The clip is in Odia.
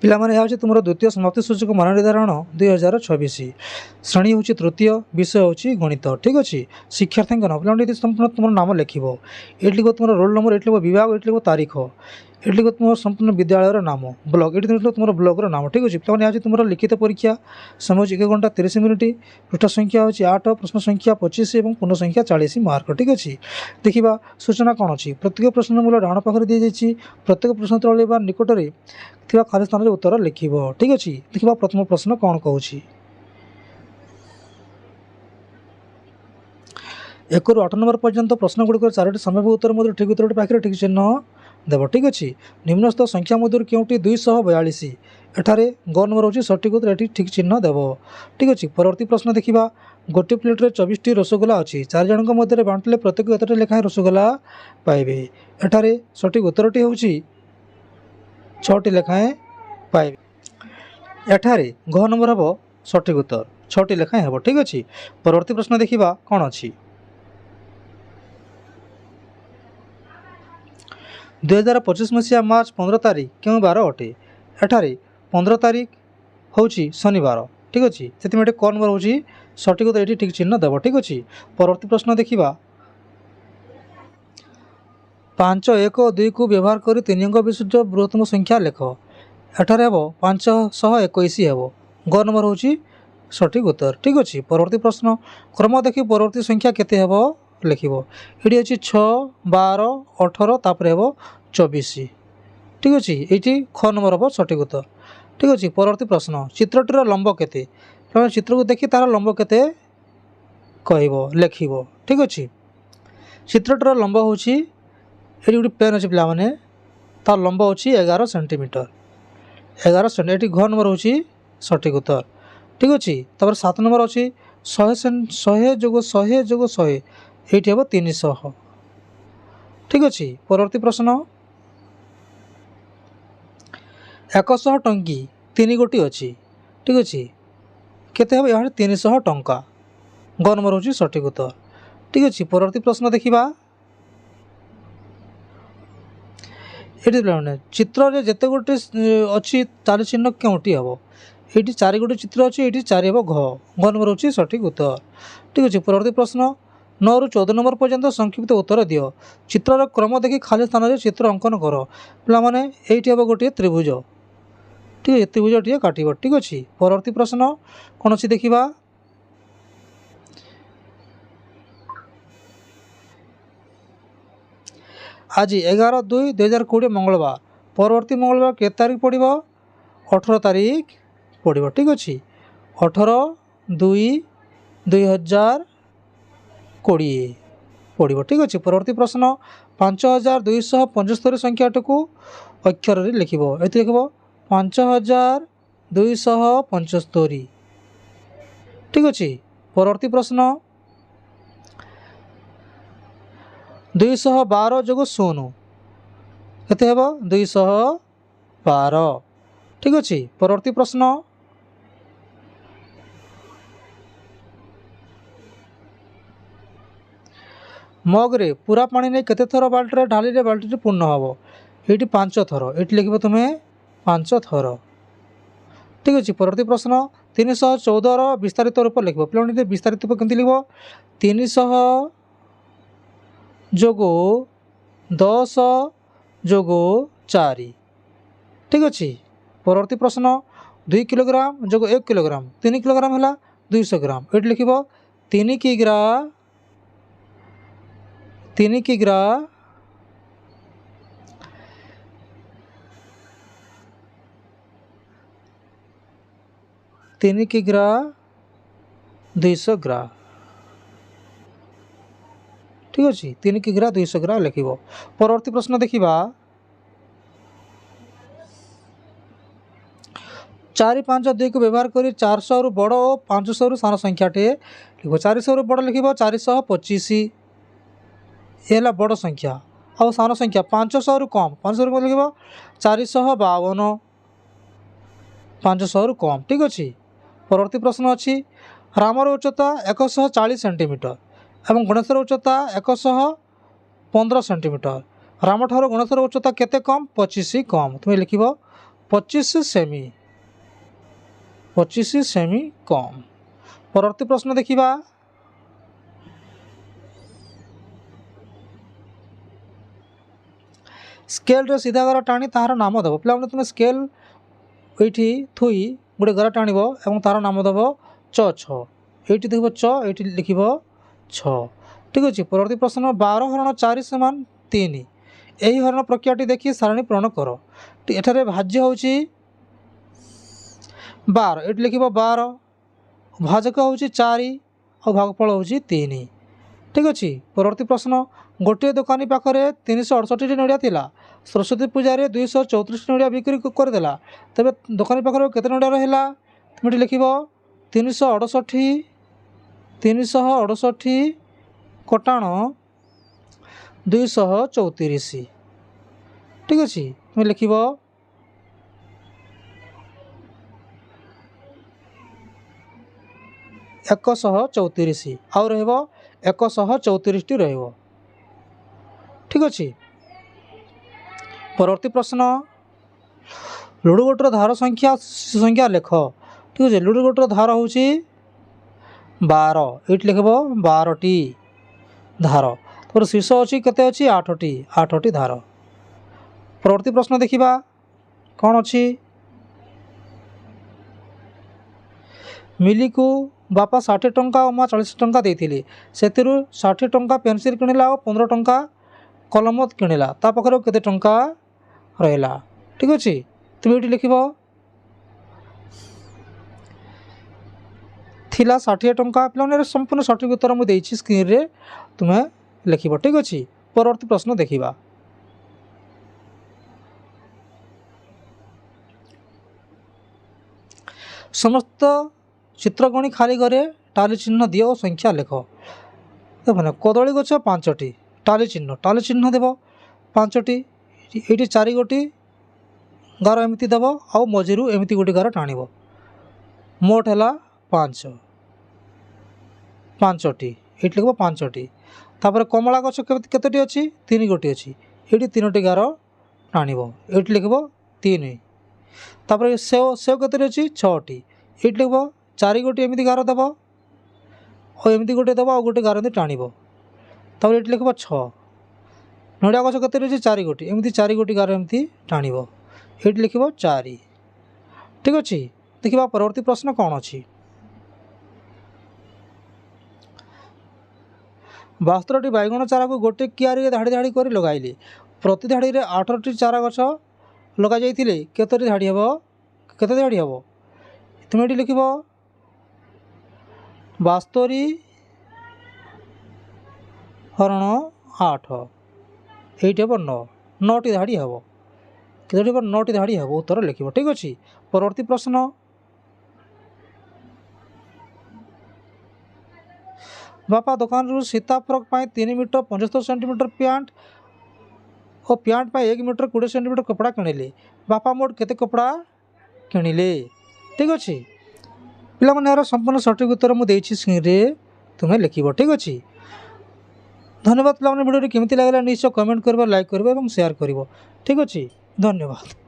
ପିଲାମାନେ ଏହା ହେଉଛି ତୁମର ଦ୍ୱିତୀୟ ସମାପ୍ତି ସୂଚକ ମାନ ନିର୍ଦ୍ଧାରଣ 2026। ଶ୍ରେଣୀ ହେଉଛି ତୃତୀୟ, ବିଷୟ ହେଉଛି ଗଣିତ। ଠିକ୍ ଅଛି। ଶିକ୍ଷାର୍ଥୀଙ୍କ ନାମ ପିଲାମାନେ ଏଠି ସମ୍ପୂର୍ଣ୍ଣ ତୁମର ନାମ ଲେଖିବ। ଏଠି ଲେଖିବ ତୁମର ରୋଲ୍ ନମ୍ବର, ଏଠି ଲେଖିବ ବିଭାଗ, ଏଠି ଲେଖିବ ତାରିଖ, ଏଠି ଲେଖିବ ତୁମର ସମ୍ପୂର୍ଣ୍ଣ ବିଦ୍ୟାଳୟର ନାମ, ବ୍ଲକ, ଏଠି ଲେଖିବ ତୁମର ବ୍ଲକର ନାମ। ଠିକ୍ ଅଛି। ପିଲାମାନେ ଏହା ହେଉଛି ତୁମର ଲିଖିତ ପରୀକ୍ଷା। ସମୟ ହେଉଛି 1 ଘଣ୍ଟା 30 ମିନିଟ୍। ପୃଷ୍ଠ ସଂଖ୍ୟା ହେଉଛି 8, ପ୍ରଶ୍ନ ସଂଖ୍ୟା 25 ଏବଂ ପୂର୍ଣ୍ଣ ସଂଖ୍ୟା 40 ମାର୍କ। ଠିକ୍ ଅଛି। ଦେଖିବା ସୂଚନା କ'ଣ ଅଛି। ପ୍ରତ୍ୟେକ ପ୍ରଶ୍ନ ମୂଳ ଡାହାଣ ପାଖରେ ଦିଆଯାଇଛି। ପ୍ରତ୍ୟେକ ପ୍ରଶ୍ନ ତଳେ ବା ନିକଟରେ ଥିବା ଖାଲି ସ୍ଥାନରେ ଉତ୍ତର ଲେଖିବ। ଠିକ୍ ଅଛି। ଦେଖିବା ପ୍ରଥମ ପ୍ରଶ୍ନ କ'ଣ କହୁଛି। 1 ରୁ 8 ନମ୍ବର ପର୍ଯ୍ୟନ୍ତ ପ୍ରଶ୍ନଗୁଡ଼ିକର 4ଟି ସମ୍ଭାବ୍ୟ ଉତ୍ତର ମଧ୍ୟରୁ ଠିକ୍ ଉତ୍ତରଟି ପାଖରେ ଠିକ୍ ଚିହ୍ନ ଦେବ। ଠିକ୍ ଅଛି। ନିମ୍ନସ୍ଥ ସଂଖ୍ୟା ମଧ୍ୟରୁ କେଉଁଟି 242? ଏଠାରେ ଗ ନମ୍ବର ହେଉଛି ସଠିକ୍ ଉତ୍ତର, ଏଠି ଠିକ୍ ଚିହ୍ନ ଦେବ। ଠିକ୍ ଅଛି। ପରବର୍ତ୍ତୀ ପ୍ରଶ୍ନ ଦେଖିବା। ଗୋଟିଏ ପ୍ଲେଟ୍ରେ 24ଟି ରସଗୋଲା ଅଛି। 4 ଜଣଙ୍କ ମଧ୍ୟରେ ବାଣ୍ଟିଲେ ପ୍ରତ୍ୟେକ କେତୋଟି ଲେଖାଏଁ ରସଗୋଲା ପାଇବେ? ଏଠାରେ ସଠିକ୍ ଉତ୍ତରଟି ହେଉଛି 6ଟି ଲେଖାଏଁ ପାଇବେ। ଏଠାରେ ଘ ନମ୍ବର ହେବ ସଠିକ୍ ଉତ୍ତର, 6ଟି ଲେଖାଏଁ ହେବ। ଠିକ୍ ଅଛି। ପରବର୍ତ୍ତୀ ପ୍ରଶ୍ନ ଦେଖିବା କ'ଣ ଅଛି। 2025 ମସିହା ମାର୍ଚ୍ଚ 15 ତାରିଖ କେଉଁ ବାର ଅଟେ? ଏଠାରେ 15 ତାରିଖ ହେଉଛି ଶନିବାର। ଠିକ୍ ଅଛି। ସେଥିପାଇଁ ଏଠି କ ନମ୍ବର ହେଉଛି ସଠିକ୍ ଉତ୍ତର, ଏଠି ଠିକ୍ ଚିହ୍ନ ଦେବ। ଠିକ୍ ଅଛି। ପରବର୍ତ୍ତୀ ପ୍ରଶ୍ନ ଦେଖିବା। 5, 1 ଓ 2କୁ ବ୍ୟବହାର କରି 3 ଅଙ୍କ ବିଶିଷ୍ଟ ବୃହତ୍ତମ ସଂଖ୍ୟା ଲେଖ। ଏଠାରେ ହେବ 521 ହେବ। ଗ ନମ୍ବର ହେଉଛି ସଠିକ୍ ଉତ୍ତର। ଠିକ୍ ଅଛି। ପରବର୍ତ୍ତୀ ପ୍ରଶ୍ନ। କ୍ରମ ଦେଖି ପରବର୍ତ୍ତୀ ସଂଖ୍ୟା କେତେ ହେବ ଲେଖିବ। ଏଠି ଅଛି 6, 12, 18, ତାପରେ ହେବ 24। ଠିକ୍ ଅଛି। ଏଇଠି ଖ ନମ୍ବର ହେବ ସଠିକ୍ ଉତ୍ତର। ଠିକ୍ ଅଛି। ପରବର୍ତ୍ତୀ ପ୍ରଶ୍ନ। ଚିତ୍ରଟିର ଲମ୍ବ କେତେ? ତେଣୁ ଚିତ୍ରକୁ ଦେଖି ତା'ର ଲମ୍ବ କେତେ କହିବ ଲେଖିବ। ଠିକ୍ ଅଛି। ଚିତ୍ରଟିର ଲମ୍ବ ହେଉଛି, ଏଠି ଗୋଟେ ପେନ୍ ଅଛି ପିଲାମାନେ, ତା'ର ଲମ୍ବ ହେଉଛି 11 ସେଣ୍ଟିମିଟର। 11 ସେଣ୍ଟିମିଟର। ଏଠି ଘ ନମ୍ବର ହେଉଛି ସଠିକ୍ ଉତ୍ତର। ଠିକ୍ ଅଛି। ତାପରେ 7 ନମ୍ବର ଅଛି 100 ଯୋଗ 100 ଯୋଗ 100, ଏଇଠି ହେବ 300। ଠିକ୍ ଅଛି। ପରବର୍ତ୍ତୀ ପ୍ରଶ୍ନ। 100 ଟଙ୍କି 3 ଗୋଟି ଅଛି। ଠିକ୍ ଅଛି। କେତେ ହେବ? ଏହା 300 ଟଙ୍କା। ଗ ନମ୍ବର ହେଉଛି ସଠିକ୍ ଉତ୍ତର। ଠିକ୍ ଅଛି। ପରବର୍ତ୍ତୀ ପ୍ରଶ୍ନ ଦେଖିବା। ଏଠି ପିଲାମାନେ ଚିତ୍ରରେ ଯେତେ ଗୋଟି ଅଛି 4 ଚିହ୍ନ କେଉଁଟି ହେବ? ଏଇଠି 4 ଗୋଟି ଚିତ୍ର ଅଛି, ଏଇଠି 4 ହେବ ଘ ନମ୍ବର ହେଉଛି ସଠିକ୍ ଉତ୍ତର। ଠିକ୍ ଅଛି। ପରବର୍ତ୍ତୀ ପ୍ରଶ୍ନ। 9 ରୁ 14 ନମ୍ବର ପର୍ଯ୍ୟନ୍ତ ସଂକ୍ଷିପ୍ତ ଉତ୍ତର ଦିଅ। ଚିତ୍ରର କ୍ରମ ଦେଖି ଖାଲି ସ୍ଥାନରେ ଚିତ୍ର ଅଙ୍କନ କର। ପିଲାମାନେ ଏଇଠି ହେବ ଗୋଟିଏ ତ୍ରିଭୁଜ। ଠିକ୍ ଅଛି। ତ୍ରିଭୁଜଟିଏ କାଟିବ। ଠିକ୍ ଅଛି। ପରବର୍ତ୍ତୀ ପ୍ରଶ୍ନ କ'ଣ ଅଛି ଦେଖିବା। ଆଜି 11/2/2020 ମଙ୍ଗଳବାର। ପରବର୍ତ୍ତୀ ମଙ୍ଗଳବାର କେତେ ତାରିଖ ପଡ଼ିବ? 18 ତାରିଖ ପଡ଼ିବ। ଠିକ୍ ଅଛି। 18/2/2020 ପଡ଼ିବ। ଠିକ୍ ଅଛି। ପରବର୍ତ୍ତୀ ପ୍ରଶ୍ନ। 5275 ସଂଖ୍ୟାଟିକୁ ଅକ୍ଷରରେ ଲେଖିବ। ଏଠି ଲେଖିବ 5275। ଠିକ୍ ଅଛି। ପରବର୍ତ୍ତୀ ପ୍ରଶ୍ନ। 212 ଯୋଗ 0 କେତେ ହେବ? 212। ଠିକ୍ ଅଛି। ପରବର୍ତ୍ତୀ ପ୍ରଶ୍ନ। ମଗ୍ରେ ପୁରା ପାଣି ନେଇ କେତେ ଥର ବାଲ୍ଟିରେ ଢାଳିଲେ ବାଲ୍ଟିଟି ପୂର୍ଣ୍ଣ ହେବ? ଏଇଠି 5 ଥର। ଏଇଠି ଲେଖିବ ତୁମେ 5 ଥର। ଠିକ୍ ଅଛି। ପରବର୍ତ୍ତୀ ପ୍ରଶ୍ନ। 314ର ବିସ୍ତାରିତ ରୂପ ଲେଖିବ। ପିଲାମାନେ ବିସ୍ତାରିତ ରୂପ କେମିତି ଲେଖିବ? 300 ଯୋଗ 10 ଯୋଗ 4। ଠିକ୍ ଅଛି। ପରବର୍ତ୍ତୀ ପ୍ରଶ୍ନ। 2 କିଲୋଗ୍ରାମ ଯୋଗ 1 କିଲୋଗ୍ରାମ, 3 କିଲୋଗ୍ରାମ ହେଲା 200 ଗ୍ରାମ। ଏଠି ଲେଖିବ 3 କିଗ୍ରା 3 କିଗ୍ରା 200 ଗ୍ରାମ। ଠିକ୍ ଅଛି। 3 କିଗ୍ରା 200 ଗ୍ରାମ ଲେଖିବ। ପରବର୍ତ୍ତୀ ପ୍ରଶ୍ନ ଦେଖିବା। 4, 5, 2କୁ ବ୍ୟବହାର କରି 400ରୁ ବଡ଼ ଓ 500ରୁ ସାନ ସଂଖ୍ୟାଟିଏ ଲେଖିବ। 400ରୁ ବଡ଼ ଲେଖିବ 425, ଏ ହେଲା ବଡ଼ ସଂଖ୍ୟା। ଆଉ ସାନ ସଂଖ୍ୟା 500ରୁ କମ୍, 500ରୁ କମ୍ ଲେଖିବ 452, 500ରୁ କମ୍। ଠିକ୍ ଅଛି। ପରବର୍ତ୍ତୀ ପ୍ରଶ୍ନ ଅଛି। ରାମର ଉଚ୍ଚତା 140 ସେଣ୍ଟିମିଟର ଏବଂ ଗଣେଶର ଉଚ୍ଚତା 115 ସେଣ୍ଟିମିଟର। ରାମଠାରୁ ଗଣେଶର ଉଚ୍ଚତା କେତେ କମ୍? 25 କମ୍। ତୁମେ ଲେଖିବ 25 सेमी 25 सेमी कम। परवर्ती प्रश्न देखिबा स्केल रे सीधा घर टाणी तार नाम देव। पे तुम स्केल ये थुई गोटे घर टाणब और तार नाम देव च छ। ये देख च ये लिख छ। ठीक अच्छे। परवर्ती प्रश्न 12 हरण 4 समान 3 यही हरण प्रक्रिया देखिए सारणी पूरण कर। एठारे भाज्य हूँ 12 ये लिख 12 भाजक हूँ 4 और भागफल हूँ 3। ठीक अच्छे। परवर्ती प्रश्न गोटे दोकानी पाखे 368 नड़िया थिला सरस्वती पूजा रे 234 नड़िया बिक्री करदेला तेरे दोकानी पाखे केते नड़िया रहा तुम ये लिख 368 कटाण 234। ठीक अच्छे। तुम लिख 134 आउ रहिबो 134 रहिबो। ठीक अच्छे। परवर्ती प्रश्न लुडो गोटर धार संख्या लेख। ठीक अच्छे। लुडो गोटर धार हूँ 12 ये लिख 12टी धार तो शीर्ष अच्छी केते अच्छी 8टी धार। परवर्ती प्रश्न देखिबा कौन अच्छी मिली को बापा 60 टंका और माँ 40 टंका देते से 60 टंका पेनसिल किणला और 15 टंका कलम किणला ता पाखर केते टंका रहा। ठीक अच्छे। तुम ये लिख थिला 60 टंका पे संपूर्ण सठिक उत्तर मुझे स्क्रीन रे तुम्हें लिख। ठीक अच्छे। परवर्ती प्रश्न देखिबा समस्त चित्रगणी खाली घरे टाली चिन्ह दियो और संख्या लेख। देखो कदली गछ 5टी टाली चिन्ह देव 5टी ये 4 गोटी गार एमती देव आउ मझीरू एमती गोटी गार टाणब मोट है 5टी ये लिख 5टी। तापर कमला गछ केतोटी अच्छी 3 गोटी अच्छी ये 3टी गार टाणब ये लिख 3। तापर सेव केतोटी अच्छी 6टी ये लिख 4 गोटी एमती गार देव और एमती गोटे देव आ गोटे गार टाणब तापर ये लिख 6। नड़िया गछ केतोटी अच्छी 4 गोटी एमती 4 गोटी गार एमती टाणब ये लिख 4। ठीक अच्छे। देखिए परवर्ती प्रश्न कौन अच्छी 72टी बैगण चारा को गोटे कियारी धाड़ी धाड़ी कर लगाइले प्रति धाड़ी रे 8टी चारा गछ लगा जाइथिले केतोटी धाड़ी हेबो केते धाड़ी हेबो तुम ये लिख 72 हरण 8 ये हे 9टी धाड़ी हेबो केतोटी 9टी धाड़ी हेबो उत्तर लिख। ठीक अच्छे। परवर्ती प्रश्न बापा दुकान रू Sita frock 3 metre 75 centimetre pant और पैंट 1 मीटर 20 सेंटीमीटर कपड़ा किणिले बापा मोट केते कपड़ा किणिले। ठीक अच्छे। पिला माने यार संपूर्ण सठिक उत्तर मुझे स्क्रीन रे तुम्हें लिख। ठीक अच्छे। धन्यवाद। पिला वीडियो केमती लगे निश्चय कमेंट कर लाइक कर शेयर कर। ठीक अच्छे। धन्यवाद।